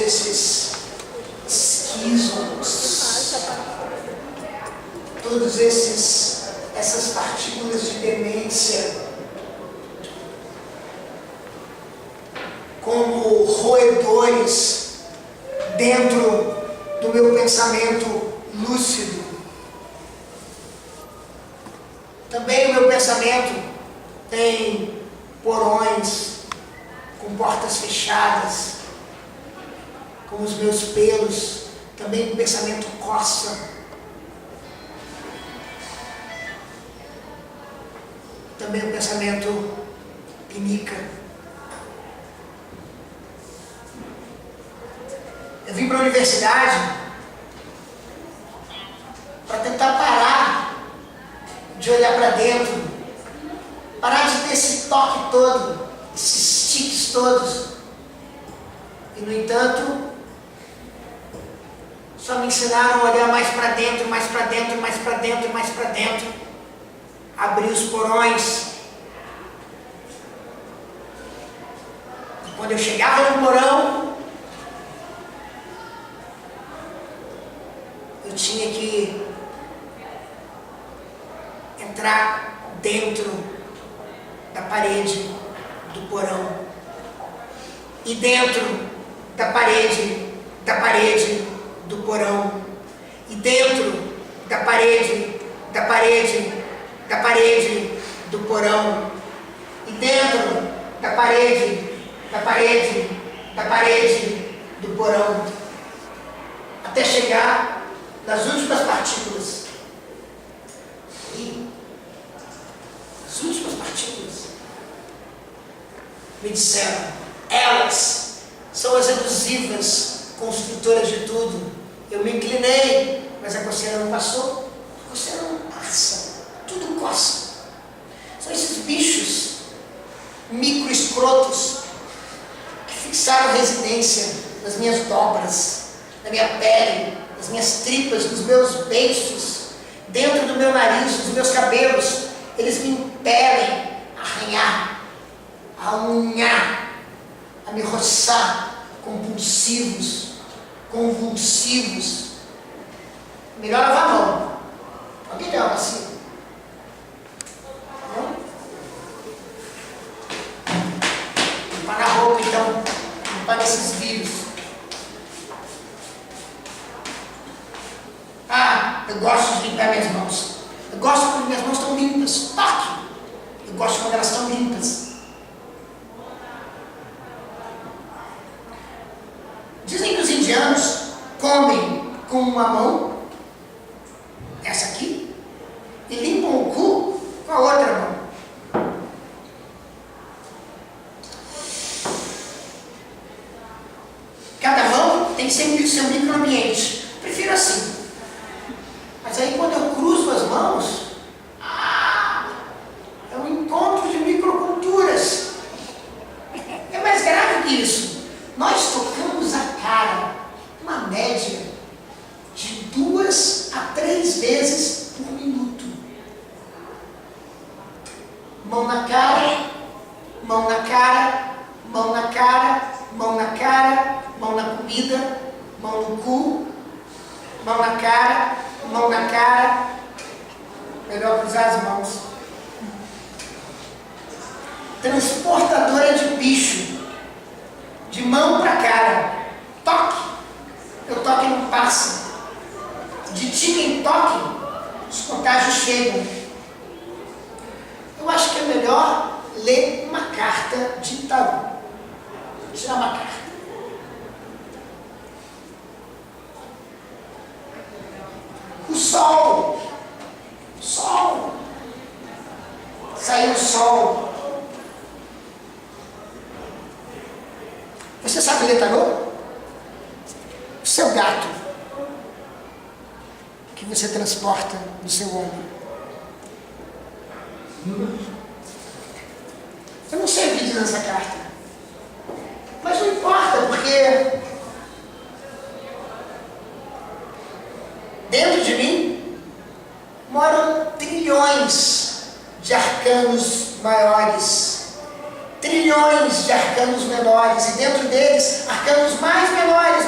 esses esquismos, todas essas partículas de demência, como roedores dentro do meu pensamento lúcido. Também o meu pensamento tem porões com portas fechadas, como os meus pelos. Também o pensamento coça. Também o pensamento pinica. Eu vim para a universidade para tentar parar de olhar para dentro, parar de ter esse toque todo, esses tiques todos. E, no entanto, só me ensinaram a olhar mais para dentro, mais para dentro, mais para dentro, mais para dentro. Abrir os porões. E quando eu chegava no porão, eu tinha que entrar dentro da parede do porão. E dentro da parede do porão. E dentro da parede do porão. E dentro da parede do porão. Até chegar nas últimas partículas. E as últimas partículas me disseram: elas são as elusivas, construtoras de tudo. Eu me inclinei, mas a coceira não passou. A coceira não passa, tudo coça. São esses bichos micro-escrotos que fixaram residência nas minhas dobras, na minha pele, nas minhas tripas, nos meus beiços, dentro do meu nariz, dos meus cabelos. Eles me impelem a arranhar, a unhar, a me roçar, convulsivos. Melhor lavar a mão. Alguém tem uma bacia? Não? Limpar na roupa, então. Limpar esses vírus. Ah, eu gosto de limpar minhas mãos. Eu gosto quando minhas mãos estão limpas. Toque! Eu gosto quando elas estão limpas. Dizem que os indianos comem com uma mão, essa aqui, e limpam o cu com a outra mão. Cada mão tem sempre o seu microambiente. Prefiro assim. Mas aí quando eu cruzo as mãos, é um encontro de microculturas. É mais grave que isso. Nós tocamos a cara, uma média de 2 a 3 vezes por minuto. Mão na cara, mão na cara, mão na cara, mão na cara, mão na comida, mão no cu, mão na cara, mão na cara. Melhor cruzar as mãos. Transportadora de bicho. De mão para cara. Toque. Eu toque e não passa. De tique em toque, os contágios chegam. Eu acho que é melhor ler uma carta de tarô. Tirar uma carta. O sol. Sol. Saiu o sol. Você sabe ler tarô? O seu gato, que você transporta no seu ombro. Eu não sei o que diz essa carta, mas não importa, porque dentro de mim moram trilhões de arcanos maiores, trilhões de arcanos menores, e dentro deles, arcanos mais menores,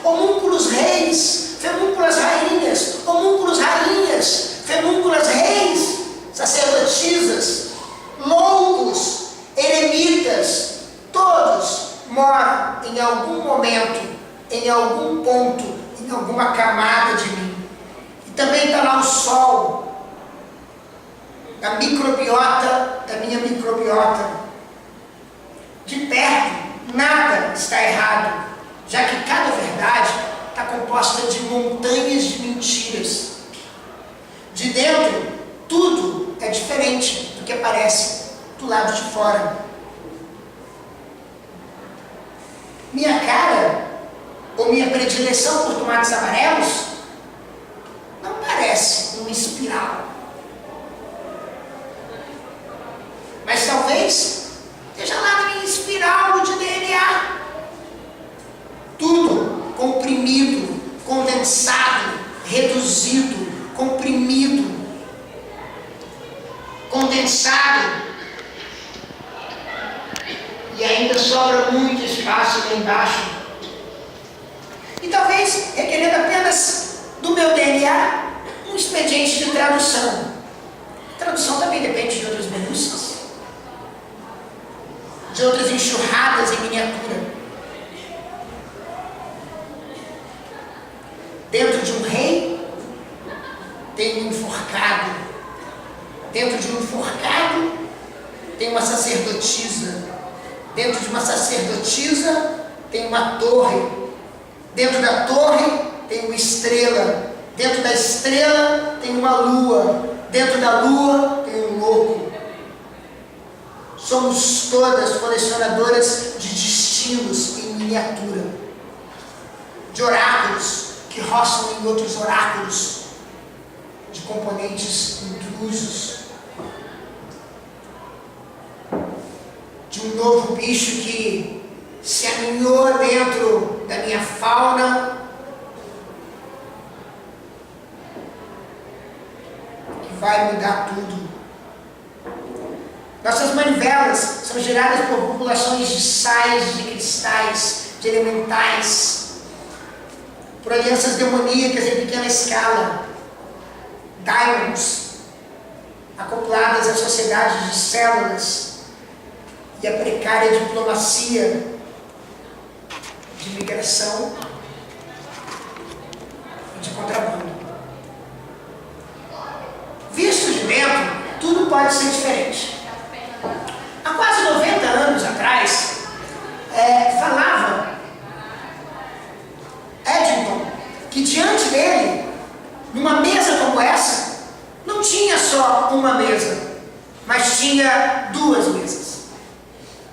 homúnculos reis, femúnculas rainhas, homúnculos rainhas, femúnculas reis, sacerdotisas, loucos, eremitas, todos moram em algum momento, em algum ponto, em alguma camada de mim. E também está lá o sol, da microbiota, da minha microbiota. De perto, nada está errado, já que cada verdade está composta de montanhas de mentiras. De dentro, tudo é diferente do que parece do lado de fora. Minha cara, ou minha predileção por tomates amarelos, não parece uma espiral. Mas talvez esteja lá na minha espiral de DNA. Tudo comprimido, condensado, reduzido, comprimido, condensado. E ainda sobra muito espaço lá embaixo. E talvez, requerendo apenas do meu DNA, um expediente de tradução. Tradução também depende de outras minúcias, de outras enxurradas em miniatura. Dentro de um rei, tem um enforcado. Dentro de um enforcado, tem uma sacerdotisa. Dentro de uma sacerdotisa, tem uma torre. Dentro da torre, tem uma estrela. Dentro da estrela, tem uma lua. Dentro da lua, tem um louco. Somos todas colecionadoras de destinos em miniatura. De oráculos que roçam em outros oráculos. De componentes intrusos. De um novo bicho que se aninhou dentro da minha fauna, que vai mudar tudo. Nossas manivelas são geradas por populações de sais, de cristais, de elementais, por alianças demoníacas em pequena escala, diamonds, acopladas à sociedade de células, e a precária diplomacia de migração e de contrabando. Visto de dentro, tudo pode ser diferente. Há quase 90 anos atrás, falava Eddington que diante dele, numa mesa como essa, não tinha só uma mesa, mas tinha duas mesas.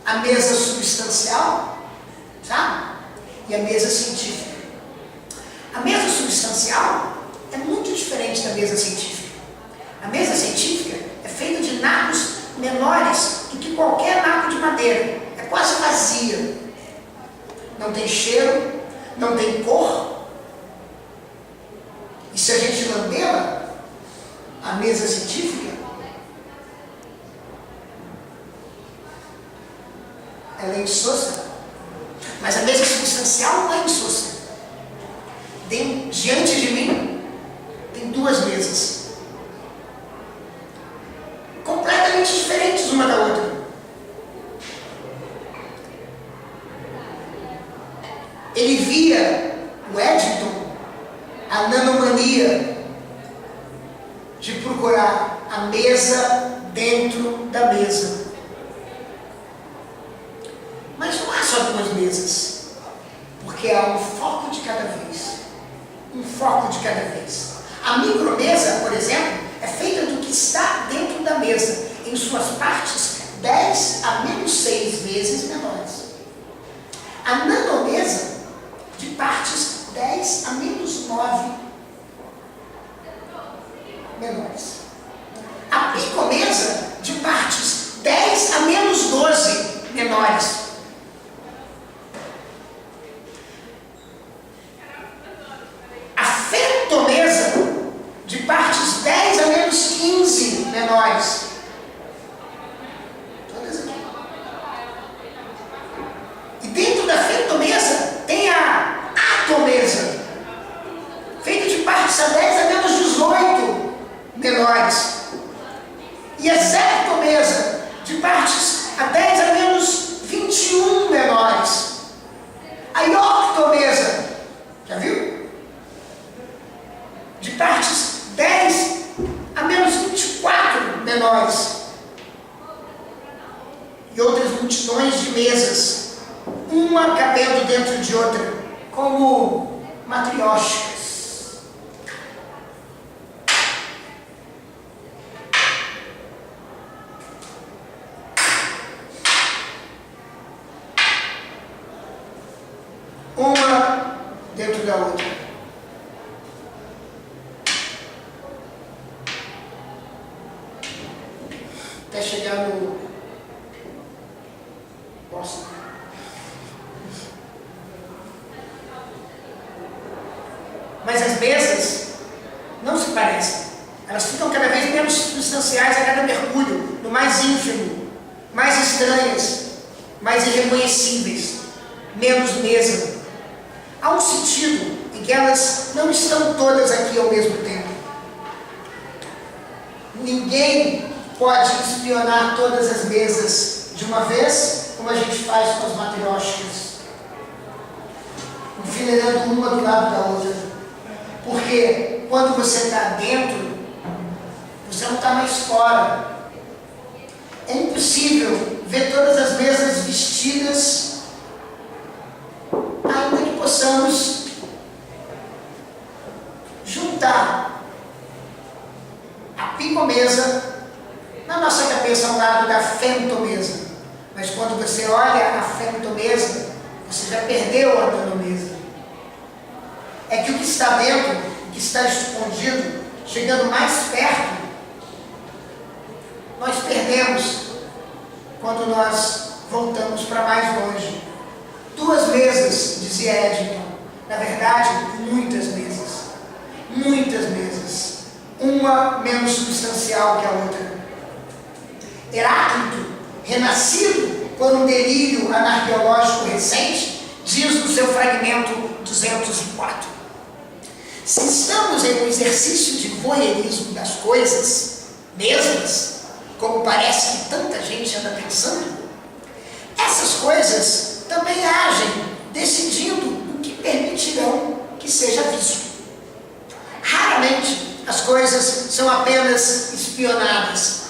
A mesa substancial, sabe? E a mesa científica. A mesa substancial é muito diferente da mesa científica. A mesa científica é feita de nacos menores do que qualquer naco de madeira. É quase vazia. Não tem cheiro, não tem cor. E se a gente lambê-la, a mesa científica, ela é insossa. Mas a mesa substancial não é insossa. Diante de mim, tem duas mesas. Completamente diferentes uma da outra. Ele via, o Eddington, a nanomania de procurar a mesa dentro da mesa. Mas não há só duas mesas, porque há um foco de cada vez. Um foco de cada vez. A micromesa, por exemplo, é feita do que está dentro da mesa, em suas partes 10 a menos 6 vezes menores. A nanomesa, de partes 10 a menos 9 menores. A picomesa, de partes 10 a menos 12 menores. De partes 10 a menos 15 menores. Todas aqui. E dentro da femtomesa tem a atomesa. uma cabendo dentro de outra, como matrioshkas. Uma dentro da outra. Até chegar no próximo. Mas as mesas não se parecem. Elas ficam cada vez menos substanciais a cada mergulho, no mais ínfimo, mais estranhas, mais irreconhecíveis, menos mesa. Há um sentido em que elas não estão todas aqui ao mesmo tempo. Ninguém pode espionar todas as mesas de uma vez, como a gente faz com as matrioshkas, enfileirando uma do lado da outra. Porque quando você está dentro, você não está mais fora. É impossível ver todas as mesas vestidas, ainda que possamos juntar a picomesa na nossa cabeça ao lado da femtomesa. Mas quando você olha a femtomesa, você já perdeu a tonomesa. É que o que está dentro, o que está escondido, chegando mais perto, nós perdemos quando nós voltamos para mais longe. 2 mesas, dizia Eddington. Na verdade, muitas mesas. Muitas mesas. Uma menos substancial que a outra. Heráclito, renascido por um delírio anarqueológico recente, diz no seu fragmento 204. Se estamos em um exercício de voyeurismo das coisas mesmas, como parece que tanta gente anda pensando, essas coisas também agem decidindo o que permitirão que seja visto. Raramente as coisas são apenas espionadas.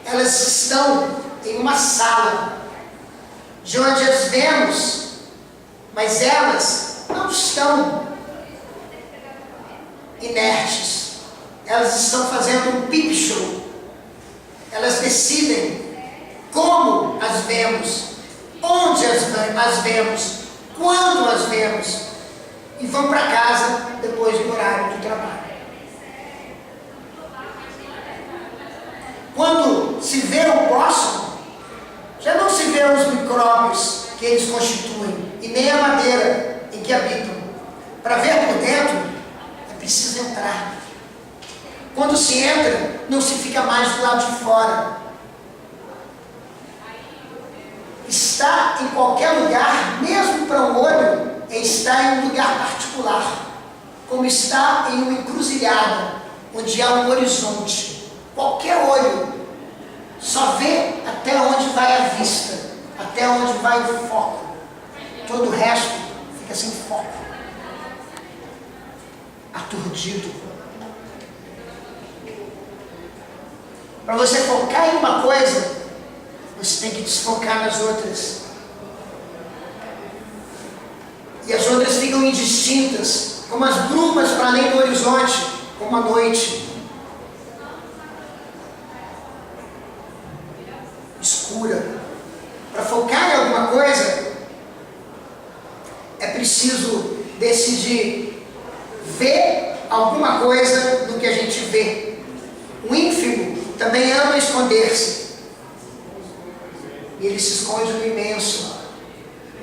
Elas estão em uma sala de onde as vemos, mas elas não estão inertes. Elas estão fazendo um peep show. Elas decidem como as vemos, onde as vemos, quando as vemos, e vão para casa depois do horário do trabalho. Quando se vê o próximo, já não se vê os micróbios que eles constituem, e nem a madeira em que habitam. Para ver por dentro, é preciso entrar. Quando se entra, não se fica mais do lado de fora. Estar em qualquer lugar, mesmo para o olho, é estar em um lugar particular, como estar em uma encruzilhada, onde há um horizonte. Qualquer olho só vê até onde vai a vista, até onde vai o foco. Todo o resto fica sem foco, aturdido. Para você focar em uma coisa, você tem que desfocar nas outras. E as outras ficam indistintas, como as brumas para além do horizonte, como a noite. Escura. Para focar em alguma coisa, é preciso decidir ver alguma coisa do que a gente vê. O ínfimo também ama esconder-se. E ele se esconde no imenso.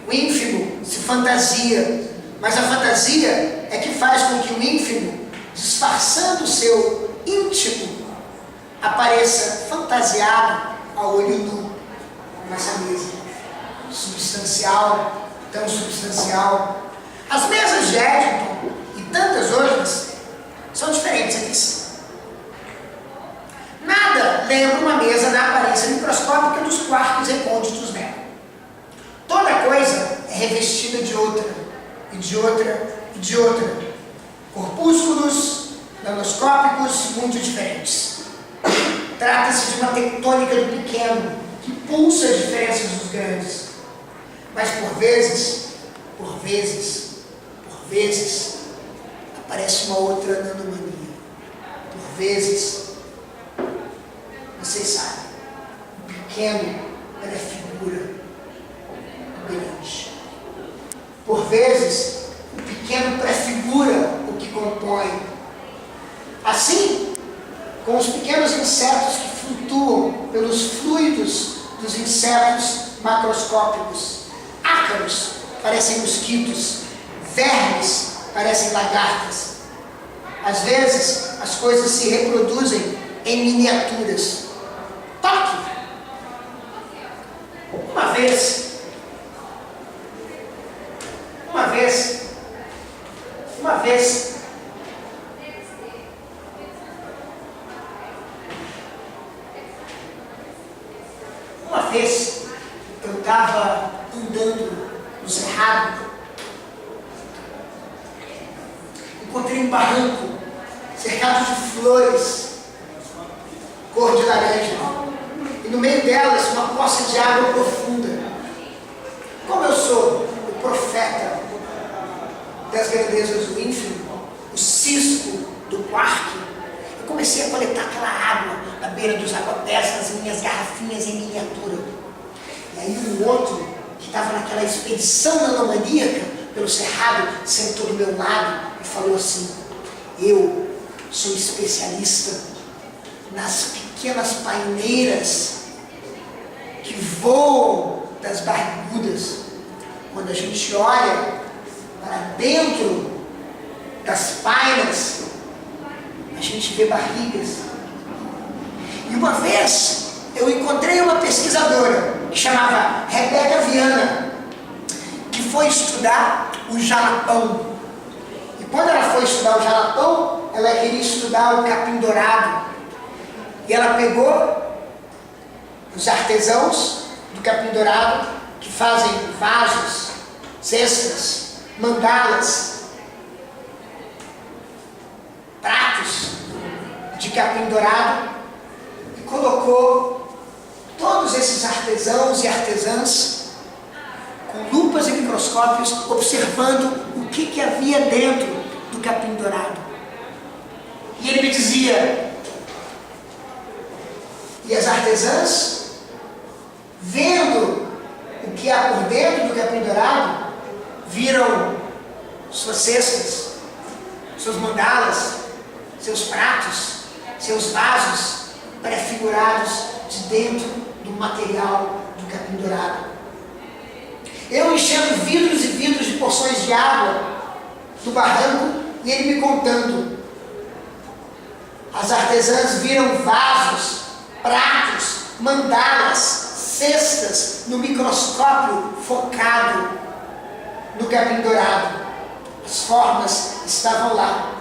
O ínfimo se fantasia, mas a fantasia é que faz com que o ínfimo, disfarçando o seu íntimo, apareça fantasiado a olho nu nessa mesa. Substancial, tão substancial. As mesas de Eddington e tantas outras são diferentes aqui. Nada lembra uma mesa na aparência microscópica dos quartos recônditos dela. Toda coisa é revestida de outra, e de outra, e de outra. Corpúsculos nanoscópicos muito diferentes. Trata-se de uma tectônica do pequeno, que pulsa as diferenças dos grandes. Mas por vezes, aparece uma outra nanomania. Por vezes, vocês sabem, o pequeno prefigura o grande. Por vezes, o pequeno prefigura o que compõe. Assim, com os pequenos insetos que flutuam pelos fluidos dos insetos macroscópicos, ácaros parecem mosquitos, vermes parecem lagartas. Às vezes, as coisas se reproduzem em miniaturas. Toque! Uma vez, eu estava andando no cerrado, encontrei um barranco cercado de flores, cor de laranja, e no meio delas uma poça de água profunda. Como eu sou o profeta das grandezas do ínfimo, o cisco do quark, eu comecei a coletar aquela água na beira dos aguapés, nas minhas garrafinhas em miniatura. E aí um outro, que estava naquela expedição nanomaníaca pelo cerrado, sentou do meu lado e falou assim: eu sou especialista nas pequenas paineiras que voam das barrigudas. Quando a gente olha para dentro das painas, a gente vê barrigas. E uma vez eu encontrei uma pesquisadora que chamava Rebeca Viana, que foi estudar o jalapão. E quando ela foi estudar o jalapão, ela queria estudar o capim-dourado. E ela pegou os artesãos do capim-dourado, que fazem vasos, cestas, mandalas, pratos de capim-dourado, e colocou todos esses artesãos e artesãs com lupas e microscópios, observando o que havia dentro do capim-dourado. E ele me dizia, e as artesãs, vendo o que há por dentro do capim-dourado, viram suas cestas, suas mandalas, seus pratos, seus vasos prefigurados de dentro do material do capim-dourado. Eu enchendo vidros e vidros de porções de água do barranco e ele me contando. As artesãs viram vasos, pratos, mandalas, cestas no microscópio focado no capim-dourado. As formas estavam lá.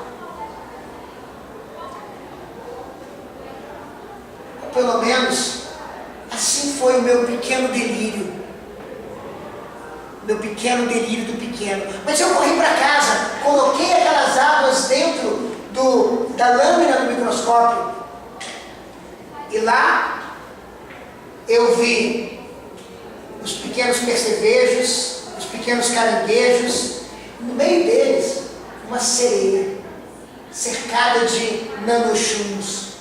Ou pelo menos, assim foi o meu pequeno delírio. Meu pequeno delírio do pequeno. Mas eu corri para casa, coloquei aquelas águas dentro da lâmina do microscópio. E lá eu vi os pequenos percevejos, os pequenos caranguejos, no meio deles uma sereia cercada de nanochumos.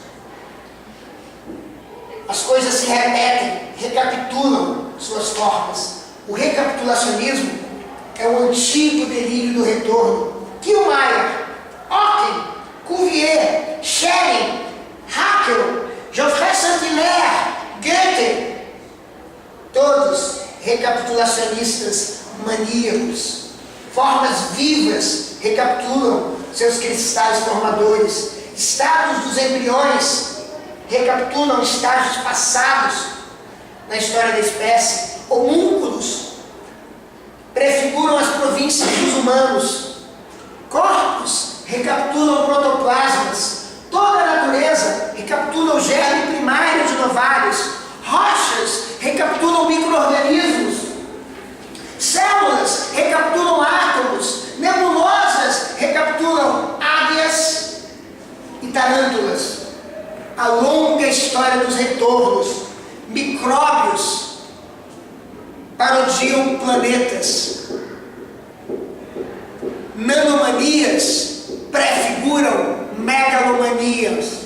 As coisas se repetem, recapitulam suas formas. O recapitulacionismo é o antigo delírio do retorno. Killmeyer, Ockham, Cuvier, Schelling, Haeckel, Geoffroy Saint-Hilaire, Goethe, todos recapitulacionistas maníacos. Formas vivas recapitulam seus cristais formadores. Estados dos embriões recapitulam estágios passados na história da espécie. Homúnculos prefiguram as províncias dos humanos. Corpos recapitulam protoplasmas. Toda a natureza recapitula o germe primário de ovários. Rochas recapitulam micro-organismos. Células recapitulam átomos. Nebulosas recapitulam águias e tarântulas. A longa história dos retornos. Micróbios parodiam planetas. Nanomanias prefiguram megalomanias.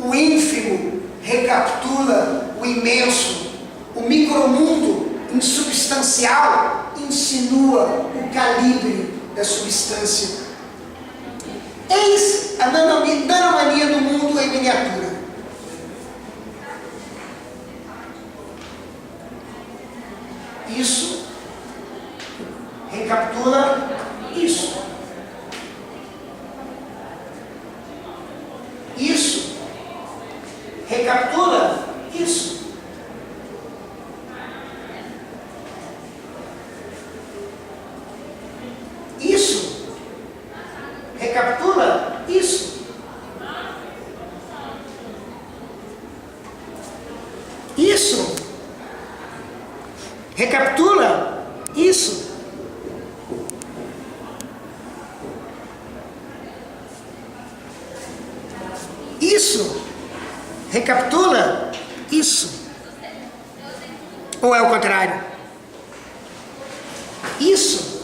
O ínfimo recapitula o imenso. O micromundo insubstancial insinua o calibre da substância. Eis a nanomania do mundo em miniatura. Isso recapitula isso. Isso recapitula isso. Isso recapitula isso. Isso recapitula isso. Isso recapitula isso. Ou é o contrário? Isso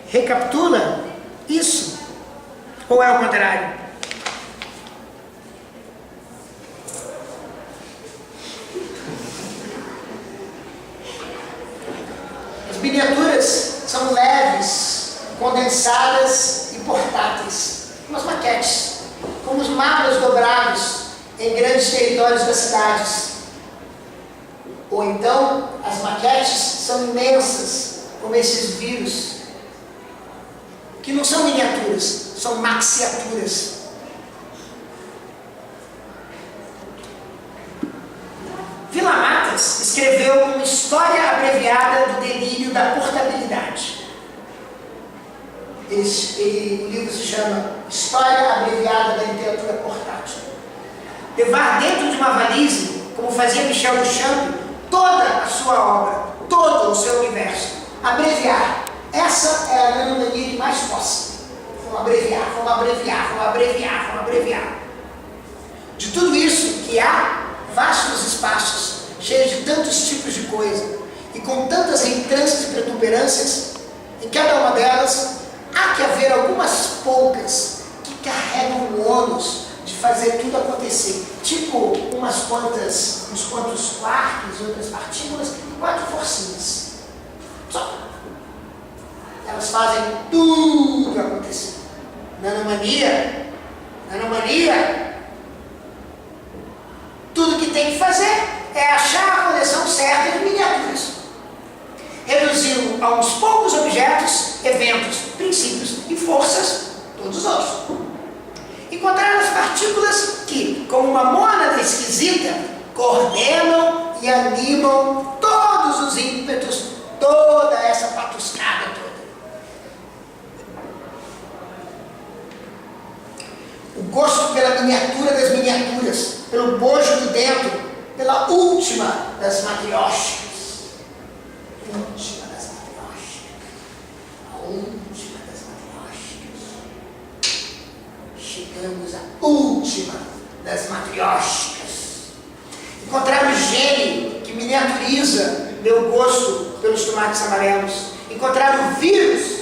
recapitula isso. Ou é o contrário? As miniaturas são leves, condensadas e portáteis, como as maquetes, como os mapas dobrados em grandes territórios das cidades. Ou então, as maquetes são imensas, como esses vírus, que não são miniaturas, são maxiaturas. Vila Matas escreveu uma história abreviada do delírio da portabilidade. O livro se chama História Abreviada da Literatura Portátil. Levar dentro de uma valise, como fazia Michel Duchamp, toda a sua obra, todo o seu universo. Abreviar. Essa é a nanomania que mais possa. Vamos abreviar, vamos abreviar, vamos abreviar, vamos abreviar. De tudo isso que há, vastos espaços, cheios de tantos tipos de coisa, e com tantas reentrâncias e protuberâncias, em cada uma delas, há que haver algumas poucas que carregam o ônus de fazer tudo acontecer. Tipo uns quantos quarks e outras partículas e 4 forcinhas. Só. Elas fazem tudo acontecer. Nanomania, tudo que tem que fazer é achar a coleção certa de miniaturas, reduzindo a uns poucos objetos, eventos, princípios e forças, todos os outros. Encontrar as partículas que, como uma mônada esquisita, coordenam e animam todos os ímpetos, toda essa patuscada toda. O gosto pela miniatura das miniaturas, pelo bojo de dentro, pela última das matrióticas. Chegamos à última das matrióticas. Encontrar o gene que miniaturiza meu gosto pelos tomates amarelos. Encontrar o vírus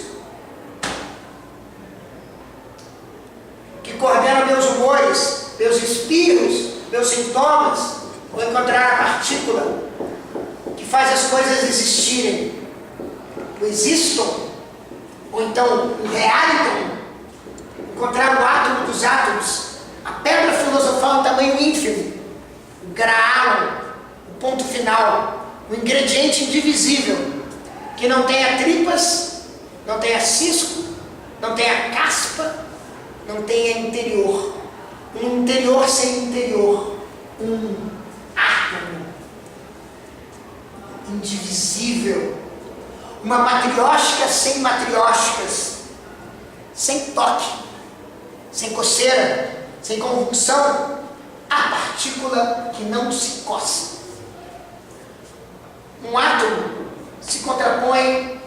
que coordena meus humores, meus espirros, meus sintomas. Ou encontrar a partícula que faz as coisas existirem. O existam, ou então o realitam. Encontrar o átomo dos átomos, a pedra filosofal em tamanho ínfimo, o graal, o ponto final, o ingrediente indivisível, que não tenha tripas, não tenha cisco, não tenha caspa, não tenha interior. Um interior sem interior, um átomo indivisível, uma matriótica sem matrióticas, sem toque, sem coceira, sem convulsão, a partícula que não se coça. Um átomo se contrapõe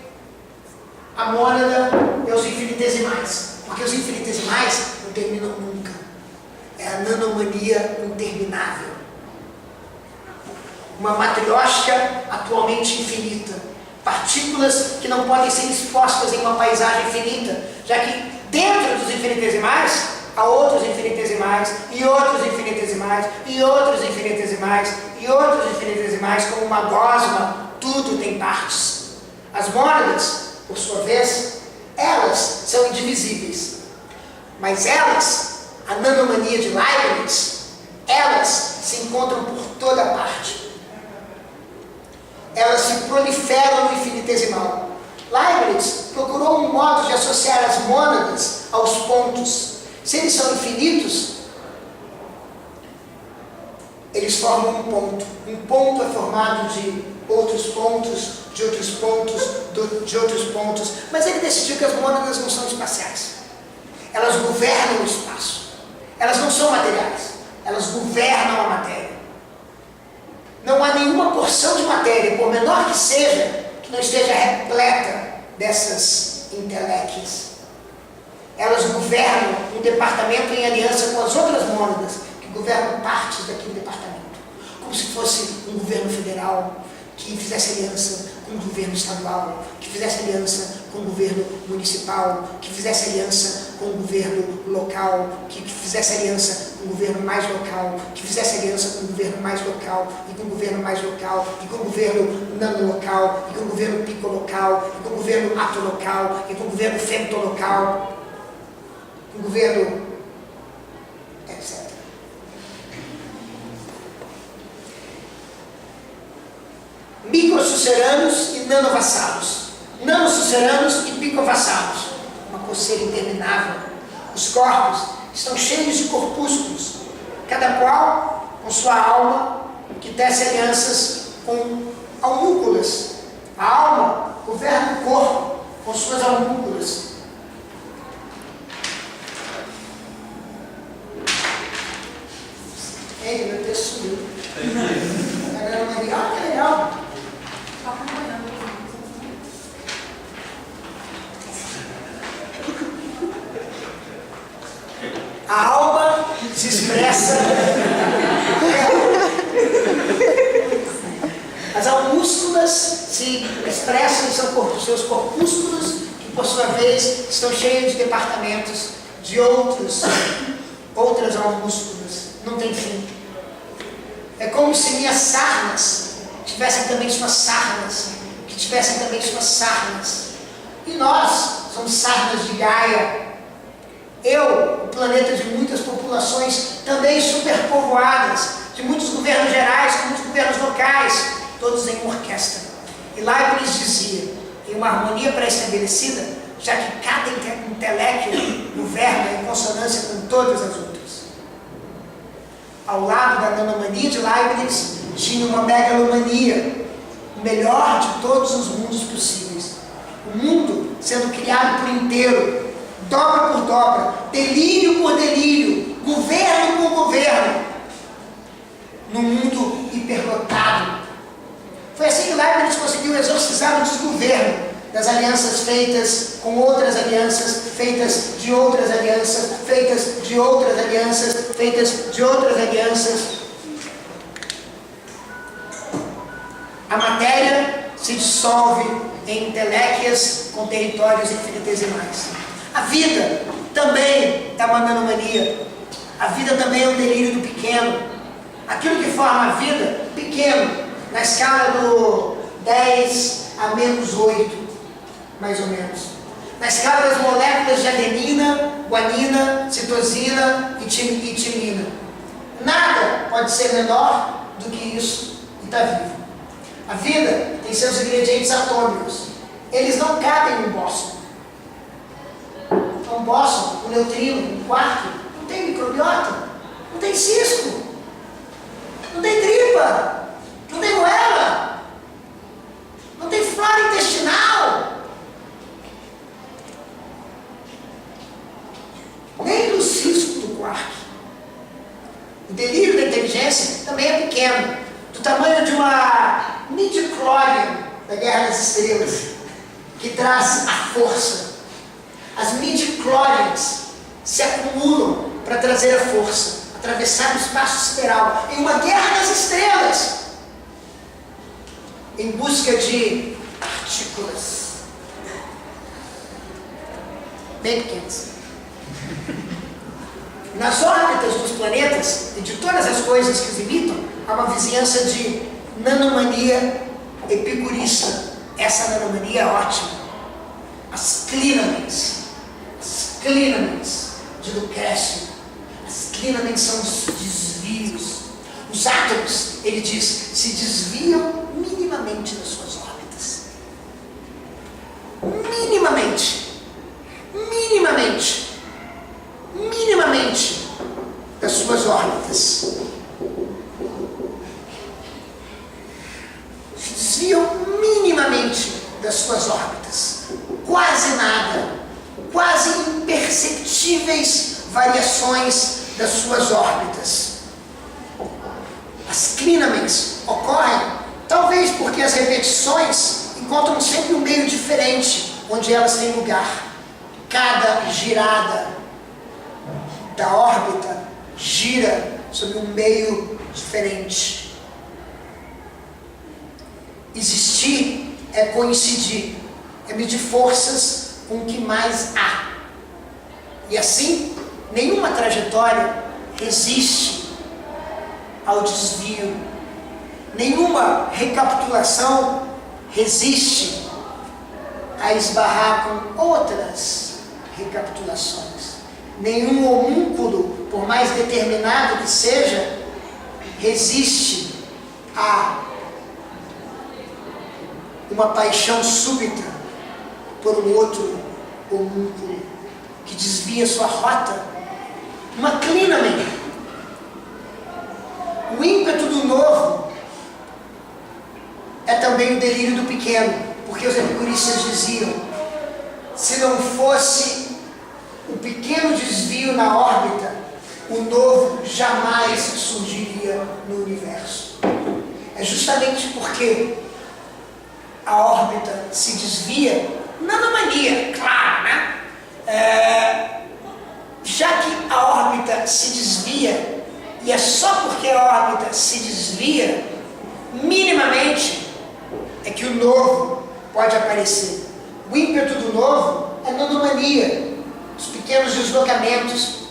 à mônada e aos infinitesimais, porque os infinitesimais não terminam nunca. É a nanomania interminável. uma matriótica atualmente infinita, partículas que não podem ser expostas em uma paisagem infinita, já que dentro dos infinitesimais há outros infinitesimais, e outros infinitesimais, e outros infinitesimais, e outros infinitesimais, como uma gosma, tudo tem partes. As mônadas, por sua vez, elas são indivisíveis, mas elas, a nanomania de Leibniz, elas se encontram por toda parte. Elas se proliferam no infinitesimal. Leibniz procurou um modo de associar as mônadas aos pontos. Se eles são infinitos, eles formam um ponto. Um ponto é formado de outros pontos, de outros pontos, de outros pontos. Mas ele decidiu que as mônadas não são espaciais. Elas governam o espaço. Elas não são materiais. Elas governam a matéria. Não há nenhuma porção de matéria, por menor que seja, que não esteja repleta dessas inteléquias. Elas governam um departamento em aliança com as outras mônadas, que governam partes daquele departamento. Como se fosse um governo federal, que fizesse aliança com o governo estadual, que fizesse aliança com o governo municipal, que fizesse aliança com o governo local, que fizesse aliança com o governo mais local, que fizesse aliança com o governo mais local, e com o governo mais local, e com o governo nanolocal, e com o governo picolocal, e com o governo atolocal, e com o governo femtolocal, com o governo, etc. Microsuceranos e nanovassalos, nanosuceranos e picovassalos, uma coceira interminável. Os corpos estão cheios de corpúsculos, cada qual com sua alma, que tece alianças com almúculas. A alma governa o corpo com suas almúculas. Ei, meu texto subiu. A galera vai dizer, que legal. A alma se expressa. As almúsculas se expressam em seus corpúsculos, que por sua vez estão cheios de departamentos de outras almúsculas. Não tem fim. É como se minhas sarnas tivessem também suas sarnas, que tivessem também suas sarnas. E nós somos sarnas de Gaia. Eu, o planeta de muitas populações também superpovoadas, de muitos governos gerais, de muitos governos locais, todos em uma orquestra. E Leibniz dizia, em uma harmonia pré-estabelecida, já que cada inteléquio governa em consonância com todas as outras. Ao lado da nanomania de Leibniz, tinha uma megalomania, o melhor de todos os mundos possíveis. O mundo sendo criado por inteiro, dobra por dobra, delírio por delírio, governo por governo, no mundo hiperlotado. Foi assim que Leibniz conseguiu exorcizar o desgoverno das alianças feitas com outras alianças, feitas de outras alianças, feitas de outras alianças, feitas de outras alianças. A matéria se dissolve em inteléquias com territórios infinitesimais. A vida também é uma nanomania. A vida também é um delírio do pequeno. Aquilo que forma a vida, pequeno, na escala do 10 a menos 8, mais ou menos. Na escala das moléculas de adenina, guanina, citosina e timina. Nada pode ser menor do que isso e está vivo. A vida tem seus ingredientes atômicos. Eles não cabem no bóson. Um bóson, um neutrino, um quark, não tem microbiota, não tem cisco, não tem tripa, não tem moela, não tem flora intestinal, nem no cisco do quark. O delírio da inteligência também é pequeno, do tamanho de uma midi-chlorian da Guerra das Estrelas, que traz a força. As midi-chlorians se acumulam para trazer a força, atravessar o espaço sideral em uma guerra das estrelas. em busca de partículas bem pequenas. Nas órbitas dos planetas e de todas as coisas que os imitam, há uma vizinhança de nanomania epicurista. Essa nanomania é ótima. As clinamens de Lucrécio. As clinamens são os desvios. Os átomos, ele diz, se desviam minimamente das suas órbitas. Minimamente das suas órbitas. Se desviam minimamente das suas órbitas. Quase nada, quase imperceptíveis variações das suas órbitas. As clinamens ocorrem, talvez porque as repetições encontram sempre um meio diferente onde elas têm lugar. Cada girada da órbita gira sobre um meio diferente. Existir é coincidir, é medir forças com o que mais há. E assim, nenhuma trajetória resiste ao desvio. Nenhuma recapitulação resiste a esbarrar com outras recapitulações. Nenhum homúnculo, por mais determinado que seja, resiste a uma paixão súbita por um outro homúnculo que desvia sua rota. Uma clinamen. O ímpeto do novo é também o delírio do pequeno, porque os epicuristas diziam: se não fosse o pequeno desvio na órbita, o novo jamais surgiria no universo. É justamente porque a órbita se desvia, nanomania, claro, né? Já que a órbita se desvia, e é só porque a órbita se desvia, minimamente, é que o novo pode aparecer. O ímpeto do novo é nanomania, os pequenos deslocamentos.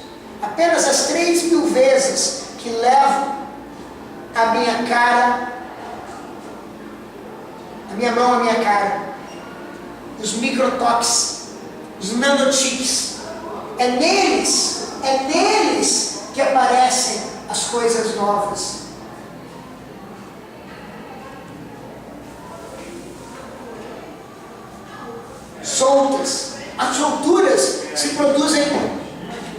Apenas as 3.000 vezes que levo a minha cara, a minha mão à minha cara, os microtoques, os nanotips, é neles que aparecem as coisas novas. Soltas, as solturas se produzem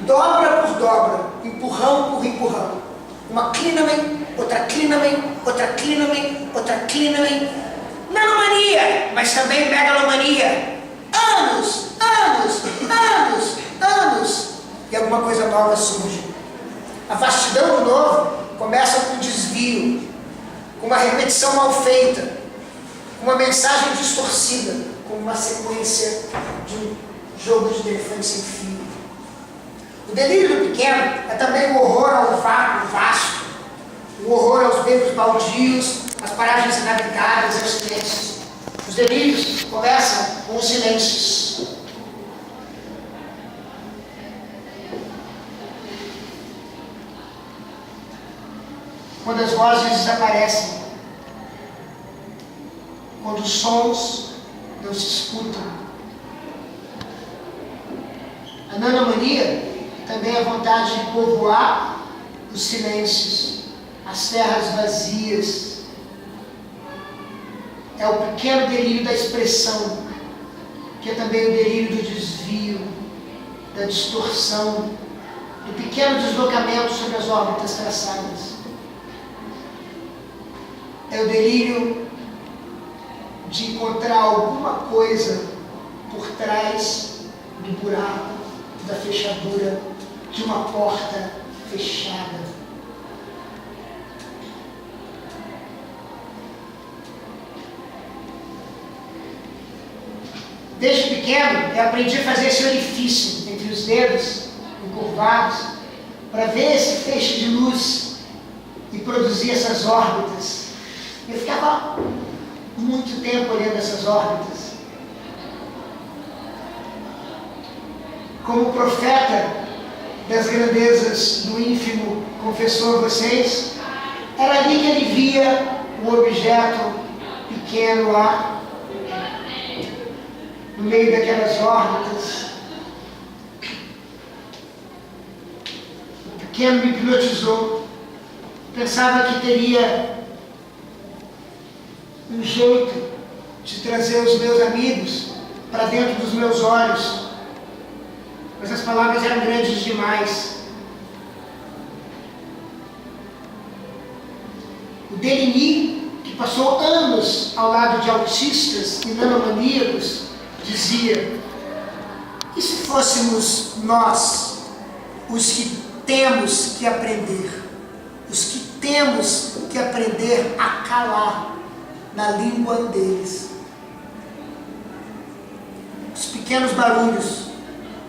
dobra por dobra, empurrão por empurrão. Uma clinamen, outra clinamen, outra clinamen, outra clinamen. Nanomania, mas também megalomania. Anos, e alguma coisa nova surge. A vastidão do novo começa com um desvio, com uma repetição mal feita, com uma mensagem distorcida, com uma sequência de um jogo de telefone sem fio. O delírio do pequeno é também o horror ao vácuo vasto, o horror aos becos baldios, às paragens inabitáveis, aos silêncios. Os delírios começam com os silêncios. Quando as vozes desaparecem, quando os sons não se escutam. A nanomania também é a vontade de povoar os silêncios, as terras vazias. É o pequeno delírio da expressão, que é também o delírio do desvio, da distorção, do pequeno deslocamento sobre as órbitas traçadas. É o delírio de encontrar alguma coisa por trás do buraco, da fechadura, de uma porta fechada. Desde pequeno, eu aprendi a fazer esse orifício entre os dedos encurvados para ver esse feixe de luz e produzir essas órbitas. Eu ficava muito tempo olhando essas órbitas. Como profeta das grandezas do ínfimo confessou a vocês, era ali que ele via um objeto pequeno lá, no meio daquelas órbitas. O pequeno me hipnotizou. Pensava que teria um jeito de trazer os meus amigos para dentro dos meus olhos, mas as palavras eram grandes demais. O Deligny, que passou anos ao lado de autistas e nanomaníacos, dizia: e se fôssemos nós os que temos que aprender, os que temos que aprender a calar na língua deles? Os pequenos barulhos.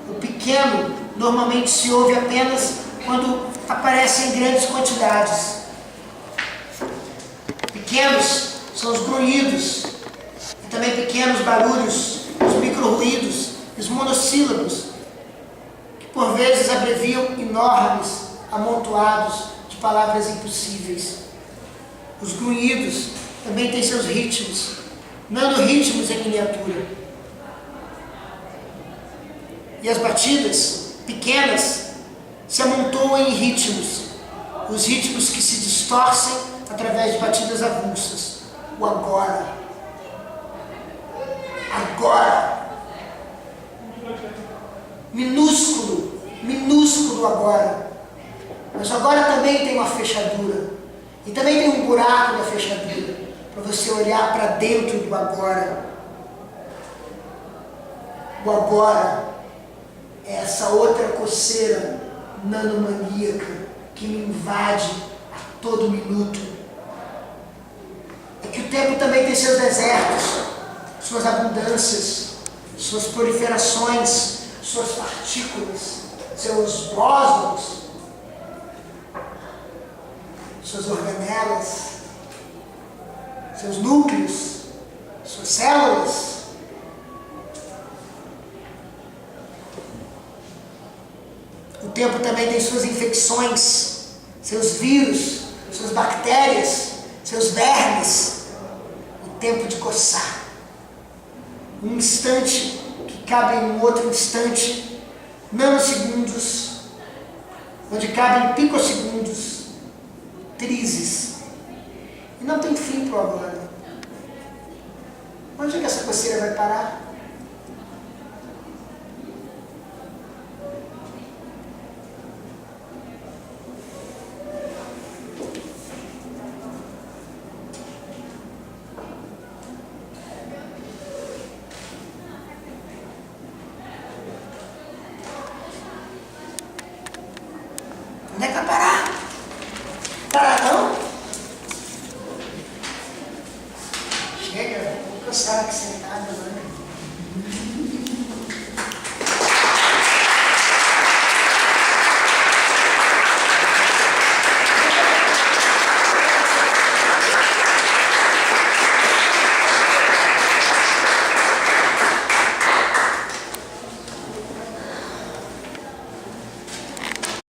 O pequeno normalmente se ouve apenas quando aparece em grandes quantidades. Pequenos são os grunhidos, e também pequenos barulhos, os micro-ruídos, os monossílabos, que por vezes abreviam enormes amontoados de palavras impossíveis. Os grunhidos também têm seus ritmos, nanorritmos em miniatura. E as batidas pequenas se amontoam em ritmos, os ritmos que se distorcem através de batidas avulsas. O agora. Agora. Minúsculo, minúsculo agora. Mas agora também tem uma fechadura. E também tem um buraco na fechadura, para você olhar para dentro do agora. O agora é essa outra coceira nanomaníaca que me invade a todo minuto. É que o tempo também tem seus desertos, suas abundâncias, suas proliferações, suas partículas, seus bósons, suas organelas, seus núcleos, suas células. O tempo também tem suas infecções, seus vírus, suas bactérias, seus vermes. O tempo de coçar. Um instante que cabe em um outro instante, nanosegundos, onde cabem picosegundos, trizes. E não tem fim para o agora. Onde é que essa coceira vai parar? Onde é que vai parar? Parar não? Chega, vou cansar aqui sentado agora.